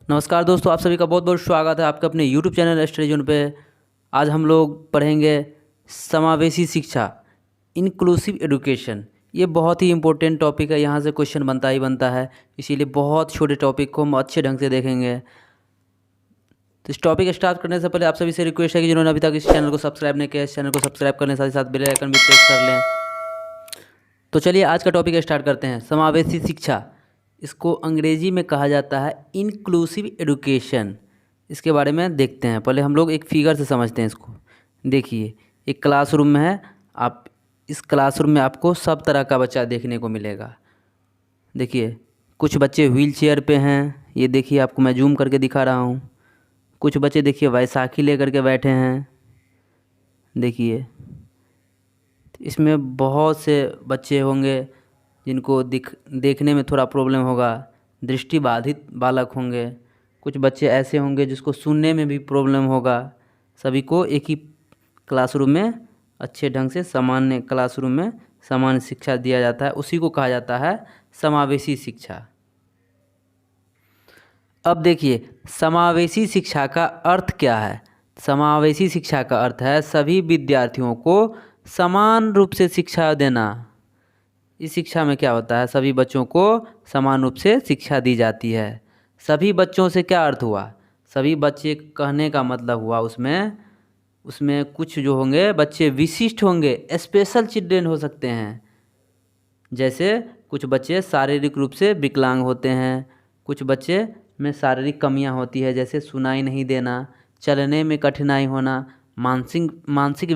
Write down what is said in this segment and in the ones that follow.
नमस्कार दोस्तों, आप सभी का बहुत बहुत स्वागत है आपके अपने YouTube चैनल स्टडी जोन पे। आज हम लोग पढ़ेंगे समावेशी शिक्षा, इंक्लूसिव एजुकेशन। ये बहुत ही इम्पोर्टेंट टॉपिक है, यहाँ से क्वेश्चन बनता ही बनता है, इसीलिए बहुत छोटे टॉपिक को हम अच्छे ढंग से देखेंगे। तो इस टॉपिक स्टार्ट करने से पहले आप सभी से रिक्वेस्ट है कि जिन्होंने अभी तक इस चैनल को सब्सक्राइब नहीं किया, इस चैनल को सब्सक्राइब करने साथ ही साथ बेल आइकन भी प्रेस कर लें। तो चलिए आज का टॉपिक स्टार्ट करते हैं। समावेशी शिक्षा, इसको अंग्रेजी में कहा जाता है इंक्लूसिव एजुकेशन। इसके बारे में देखते हैं। पहले हम लोग एक फिगर से समझते हैं इसको। देखिए, एक क्लासरूम में है, आप इस क्लासरूम में आपको सब तरह का बच्चा देखने को मिलेगा। देखिए, कुछ बच्चे व्हील चेयर पे हैं, ये देखिए आपको मैं जूम करके दिखा रहा हूँ। कुछ बच्चे देखिए बैसाखी लेकर के बैठे हैं। देखिए, इसमें बहुत से बच्चे होंगे जिनको देखने में थोड़ा प्रॉब्लम होगा, दृष्टिबाधित बालक होंगे। कुछ बच्चे ऐसे होंगे जिसको सुनने में भी प्रॉब्लम होगा। सभी को एक ही क्लासरूम में अच्छे ढंग से सामान्य क्लासरूम में सामान्य शिक्षा दिया जाता है, उसी को कहा जाता है समावेशी शिक्षा। अब देखिए, समावेशी शिक्षा का अर्थ क्या है। समावेशी शिक्षा का अर्थ है सभी विद्यार्थियों को समान रूप से शिक्षा देना। इस शिक्षा में क्या होता है, सभी बच्चों को समान रूप से शिक्षा दी जाती है। सभी बच्चों से क्या अर्थ हुआ, सभी बच्चे कहने का मतलब हुआ उसमें कुछ जो होंगे बच्चे विशिष्ट होंगे, स्पेशल चिल्ड्रेन हो सकते हैं। जैसे कुछ बच्चे शारीरिक रूप से विकलांग होते हैं, कुछ बच्चे में शारीरिक कमियां होती है, जैसे सुनाई नहीं देना, चलने में कठिनाई होना, मानसिक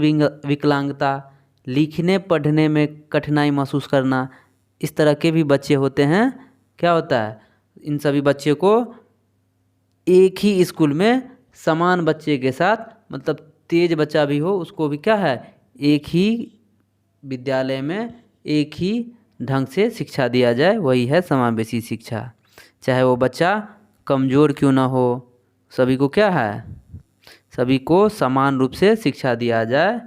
विकलांगता, लिखने पढ़ने में कठिनाई महसूस करना। इस तरह के भी बच्चे होते हैं। क्या होता है, इन सभी बच्चे को एक ही स्कूल में समान बच्चे के साथ, मतलब तेज बच्चा भी हो उसको भी क्या है, एक ही विद्यालय में एक ही ढंग से शिक्षा दिया जाए, वही है समावेशी शिक्षा। चाहे वो बच्चा कमज़ोर क्यों ना हो, सभी को क्या है, सभी को समान रूप से शिक्षा दिया जाए।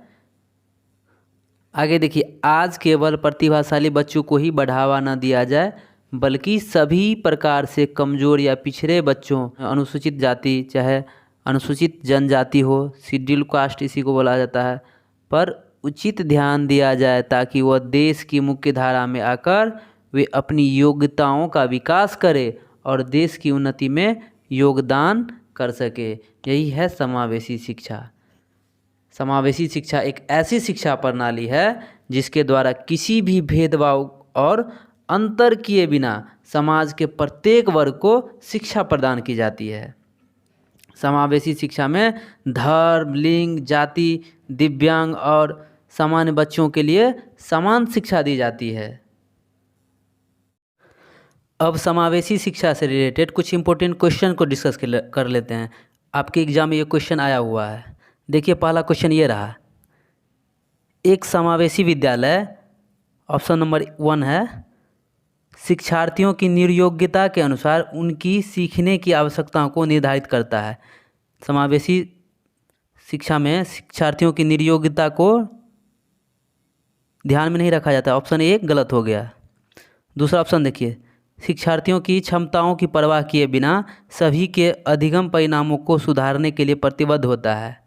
आगे देखिए, आज केवल प्रतिभाशाली बच्चों को ही बढ़ावा न दिया जाए, बल्कि सभी प्रकार से कमज़ोर या पिछड़े बच्चों, अनुसूचित जाति चाहे अनुसूचित जनजाति हो, शेड्यूल कास्ट इसी को बोला जाता है, पर उचित ध्यान दिया जाए ताकि वह देश की मुख्य धारा में आकर वे अपनी योग्यताओं का विकास करे और देश की उन्नति में योगदान कर सके। यही है समावेशी शिक्षा। समावेशी शिक्षा एक ऐसी शिक्षा प्रणाली है जिसके द्वारा किसी भी भेदभाव और अंतर किए बिना समाज के प्रत्येक वर्ग को शिक्षा प्रदान की जाती है। समावेशी शिक्षा में धर्म, लिंग, जाति, दिव्यांग और सामान्य बच्चों के लिए समान शिक्षा दी जाती है। अब समावेशी शिक्षा से रिलेटेड कुछ इंपॉर्टेंट क्वेश्चन को डिस्कस कर लेते हैं। आपके एग्जाम में ये क्वेश्चन आया हुआ है। देखिए, पहला क्वेश्चन ये रहा, एक समावेशी विद्यालय, ऑप्शन नंबर 1 है, शिक्षार्थियों की निर्योग्यता के अनुसार उनकी सीखने की आवश्यकताओं को निर्धारित करता है। समावेशी शिक्षा में शिक्षार्थियों की निर्योग्यता को ध्यान में नहीं रखा जाता। ऑप्शन 1 गलत हो गया। दूसरा ऑप्शन देखिए, शिक्षार्थियों की क्षमताओं की परवाह किए बिना सभी के अधिगम परिणामों को सुधारने के लिए प्रतिबद्ध होता है।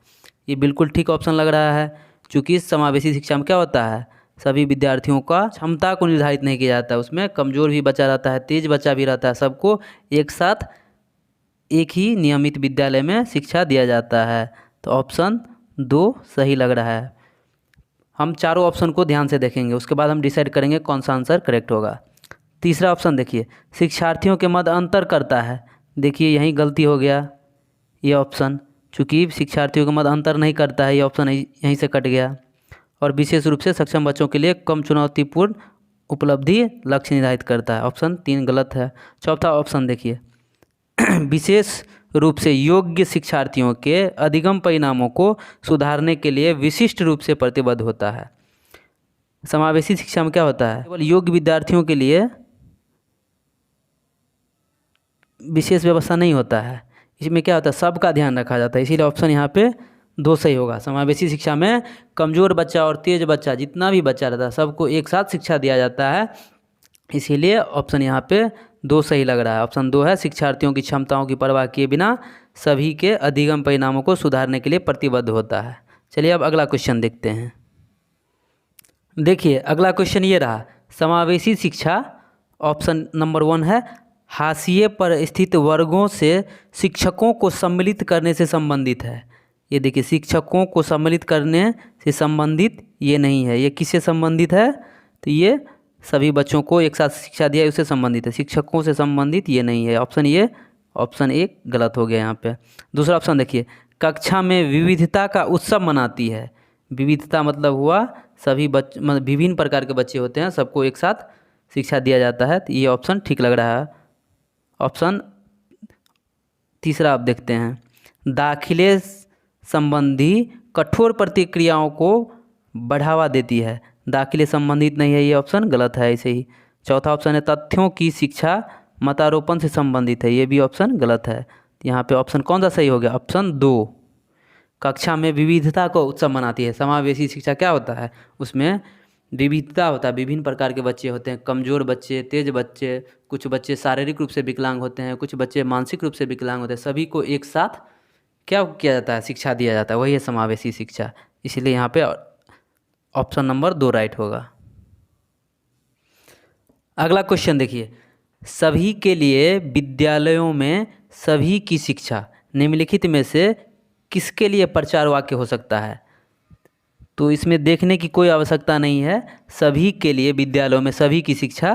ये बिल्कुल ठीक ऑप्शन लग रहा है, क्योंकि समावेशी शिक्षा में क्या होता है, सभी विद्यार्थियों का क्षमता को निर्धारित नहीं किया जाता है। उसमें कमज़ोर भी बच्चा रहता है, तेज बच्चा भी रहता है, सबको एक साथ एक ही नियमित विद्यालय में शिक्षा दिया जाता है। तो ऑप्शन 2 सही लग रहा है। हम चारों ऑप्शन को ध्यान से देखेंगे, उसके बाद हम डिसाइड करेंगे कौन सा आंसर करेक्ट होगा। तीसरा ऑप्शन देखिए, शिक्षार्थियों के मध्य अंतर करता है। देखिए, यहीं गलती हो गया, ये ऑप्शन, चूँकि शिक्षार्थियों के मध्य अंतर नहीं करता है, ये ऑप्शन यहीं से कट गया। और विशेष रूप से सक्षम बच्चों के लिए कम चुनौतीपूर्ण उपलब्धि लक्ष्य निर्धारित करता है। ऑप्शन 3 गलत है। चौथा ऑप्शन देखिए, विशेष रूप से योग्य शिक्षार्थियों के अधिगम परिणामों को सुधारने के लिए विशिष्ट रूप से प्रतिबद्ध होता है। समावेशी शिक्षा में क्या होता है, केवल योग्य विद्यार्थियों के लिए विशेष व्यवस्था नहीं होता है, इसमें क्या होता है, सबका ध्यान रखा जाता है। इसीलिए ऑप्शन यहाँ पे 2 सही होगा। समावेशी शिक्षा में कमज़ोर बच्चा और तेज बच्चा, जितना भी बच्चा रहता है, सबको एक साथ शिक्षा दिया जाता है, इसीलिए ऑप्शन यहाँ पे दो सही लग रहा है। ऑप्शन 2 है शिक्षार्थियों की क्षमताओं की परवाह किए बिना सभी के अधिगम परिणामों को सुधारने के लिए प्रतिबद्ध होता है। चलिए अब अगला क्वेश्चन देखते हैं। देखिए अगला क्वेश्चन ये रहा, समावेशी शिक्षा ऑप्शन नंबर 1 है हाशिए पर स्थित वर्गों से शिक्षकों को सम्मिलित करने से संबंधित है। ये देखिए शिक्षकों को सम्मिलित करने से संबंधित ये नहीं है, ये किससे संबंधित है? तो ये सभी बच्चों को एक साथ शिक्षा दिया उससे संबंधित है, शिक्षकों से संबंधित ये नहीं है। ऑप्शन 1 गलत हो गया यहाँ पे। दूसरा ऑप्शन देखिए, कक्षा में विविधता का उत्सव मनाती है। विविधता मतलब हुआ सभी मतलब विभिन्न प्रकार के बच्चे होते हैं, सबको एक साथ शिक्षा दिया जाता है, तो ये ऑप्शन ठीक लग रहा है। ऑप्शन तीसरा आप देखते हैं, दाखिले संबंधी कठोर प्रतिक्रियाओं को बढ़ावा देती है। दाखिले संबंधित नहीं है, ये ऑप्शन गलत है ऐसे ही। चौथा ऑप्शन है तथ्यों की शिक्षा मतारोपण से संबंधित है, ये भी ऑप्शन गलत है। यहाँ पे ऑप्शन कौन सा सही हो गया? ऑप्शन 2, कक्षा में विविधता को उत्सव मनाती है। समावेशी शिक्षा क्या होता है? उसमें विविधता होता है, विभिन्न प्रकार के बच्चे होते हैं, कमज़ोर बच्चे, तेज बच्चे, कुछ बच्चे शारीरिक रूप से विकलांग होते हैं, कुछ बच्चे मानसिक रूप से विकलांग होते हैं, सभी को एक साथ क्या किया जाता है? शिक्षा दिया जाता है, वही है समावेशी शिक्षा। इसलिए यहाँ पे ऑप्शन नंबर 2 राइट होगा। अगला क्वेश्चन देखिए, सभी के लिए विद्यालयों में सभी की शिक्षा निम्नलिखित में से किसके लिए प्रचार वाक्य हो सकता है? तो इसमें देखने की कोई आवश्यकता नहीं है, सभी के लिए विद्यालयों में सभी की शिक्षा,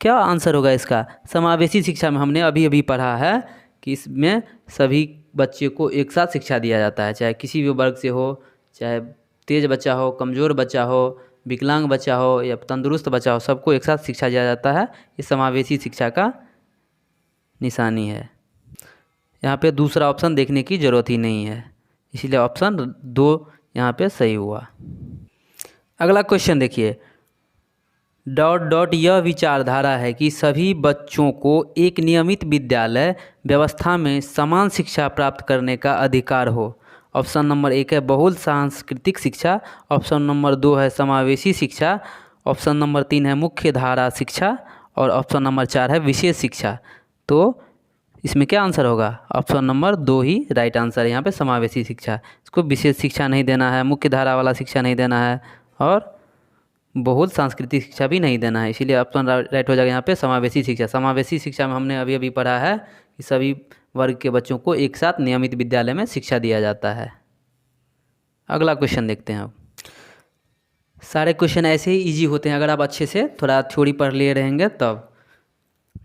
क्या आंसर होगा इसका? समावेशी शिक्षा में हमने अभी अभी पढ़ा है कि इसमें सभी बच्चे को एक साथ शिक्षा दिया जाता है, चाहे किसी भी वर्ग से हो, चाहे तेज बच्चा हो, कमज़ोर बच्चा हो, विकलांग बच्चा हो या तंदुरुस्त बच्चा हो, सबको एक साथ शिक्षा दिया जाता है। ये समावेशी शिक्षा का निशानी है। यहाँ पे दूसरा ऑप्शन देखने की ज़रूरत ही नहीं है, इसलिए ऑप्शन 2 यहाँ पे सही हुआ। अगला क्वेश्चन देखिए, ... यह विचारधारा है कि सभी बच्चों को एक नियमित विद्यालय व्यवस्था में समान शिक्षा प्राप्त करने का अधिकार हो। ऑप्शन नंबर 1 है बहुल सांस्कृतिक शिक्षा, ऑप्शन नंबर 2 है समावेशी शिक्षा, ऑप्शन नंबर 3 है मुख्य धारा शिक्षा और ऑप्शन नंबर 4 है विशेष शिक्षा। तो इसमें क्या आंसर होगा? ऑप्शन नंबर 2 ही राइट आंसर है यहाँ पे, समावेशी शिक्षा। इसको विशेष शिक्षा नहीं देना है, मुख्य धारा वाला शिक्षा नहीं देना है और बहुल सांस्कृतिक शिक्षा भी नहीं देना है, इसीलिए ऑप्शन राइट हो जाएगा यहाँ पे समावेशी शिक्षा। समावेशी शिक्षा में हमने अभी अभी पढ़ा है कि सभी वर्ग के बच्चों को एक साथ नियमित विद्यालय में शिक्षा दिया जाता है। अगला क्वेश्चन देखते हैं। अब सारे क्वेश्चन ऐसे ही इजी होते हैं अगर आप अच्छे से थोड़ा थ्योरी पढ़ लिए रहेंगे तब।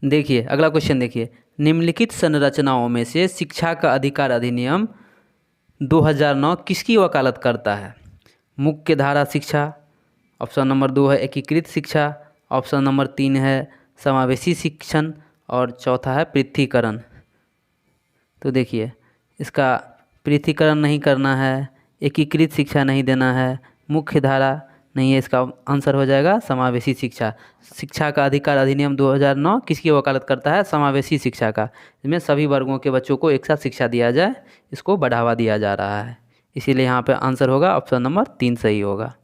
देखिए अगला क्वेश्चन देखिए, निम्नलिखित संरचनाओं में से शिक्षा का अधिकार अधिनियम 2009 किसकी वकालत करता है? मुख्य धारा शिक्षा, ऑप्शन नंबर 2 है एकीकृत शिक्षा, ऑप्शन नंबर 3 है समावेशी शिक्षण और चौथा है पृथकीकरण। तो देखिए इसका पृथकीकरण नहीं करना है, एकीकृत शिक्षा नहीं देना है, मुख्य धारा नहीं है, इसका आंसर हो जाएगा समावेशी शिक्षा। शिक्षा का अधिकार अधिनियम 2009 किसकी वकालत करता है? समावेशी शिक्षा का। इसमें सभी वर्गों के बच्चों को एक साथ शिक्षा दिया जाए, इसको बढ़ावा दिया जा रहा है, इसीलिए यहाँ पे आंसर होगा ऑप्शन नंबर 3 सही होगा।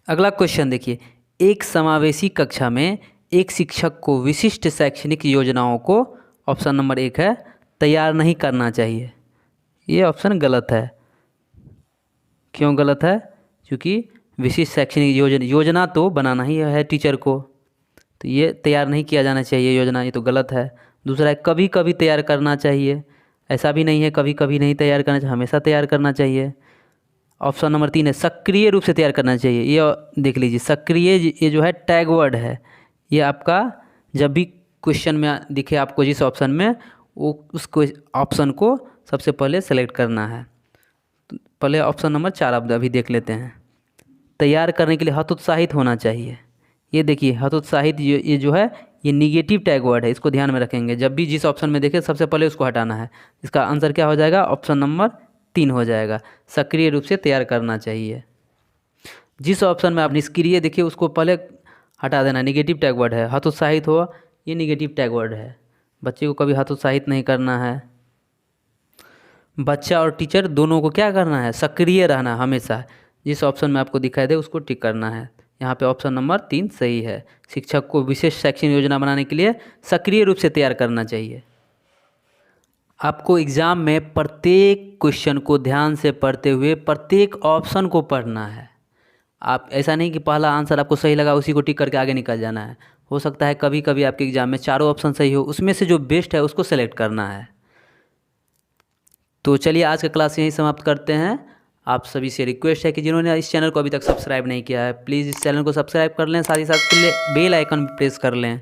अगला क्वेश्चन देखिए, एक समावेशी कक्षा में एक शिक्षक को विशिष्ट शैक्षणिक योजनाओं को, ऑप्शन नंबर 1 है तैयार नहीं करना चाहिए। ये ऑप्शन गलत है। क्यों गलत है? क्योंकि विशिष्ट शैक्षणिक योजना तो बनाना ही है टीचर को, तो ये तैयार नहीं किया जाना चाहिए योजना, ये तो गलत है। दूसरा है कभी कभी तैयार करना चाहिए, ऐसा भी नहीं है कभी कभी नहीं तैयार करना चाहिए, हमेशा तैयार करना चाहिए। ऑप्शन नंबर 3 है सक्रिय रूप से तैयार करना चाहिए। ये देख लीजिए सक्रिय, ये जो है टैग वर्ड है, ये आपका जब भी क्वेश्चन में दिखे आपको जिस ऑप्शन में, वो उसको ऑप्शन को सबसे पहले सेलेक्ट करना है। तो पहले ऑप्शन नंबर 4 आप अभी देख लेते हैं। तैयार करने के लिए हतोत्साहित होना चाहिए। ये देखिए हतोत्साहित, ये जो है ये निगेटिव टैग वर्ड है, इसको ध्यान में रखेंगे। जब भी जिस ऑप्शन में देखें सबसे पहले उसको हटाना है। इसका आंसर क्या हो जाएगा? ऑप्शन नंबर 3 हो जाएगा, सक्रिय रूप से तैयार करना चाहिए। जिस ऑप्शन में आप निष्क्रिय देखिए उसको पहले हटा देना, निगेटिव टैग वर्ड है। हतोत्साहित हो, ये निगेटिव टैग वर्ड है, बच्चे को कभी हतोत्साहित नहीं करना है। बच्चा और टीचर दोनों को क्या करना है? सक्रिय रहना हमेशा। जिस ऑप्शन में आपको दिखाई दे उसको टिक करना है। यहाँ पे ऑप्शन नंबर 3 सही है। शिक्षक को विशेष शैक्षिक योजना बनाने के लिए सक्रिय रूप से तैयार करना चाहिए। आपको एग्ज़ाम में प्रत्येक क्वेश्चन को ध्यान से पढ़ते हुए प्रत्येक ऑप्शन को पढ़ना है। आप ऐसा नहीं कि पहला आंसर आपको सही लगा उसी को टिक करके आगे निकल जाना है। हो सकता है कभी कभी आपके एग्ज़ाम में चारों ऑप्शन सही हो, उसमें से जो बेस्ट है उसको सेलेक्ट करना है। तो चलिए आज का क्लास यहीं समाप्त करते हैं। आप सभी से रिक्वेस्ट है कि जिन्होंने इस चैनल को अभी तक सब्सक्राइब नहीं किया है प्लीज़ इस चैनल को सब्सक्राइब कर लें, साथ ही साथ बेल आइकन प्रेस कर लें।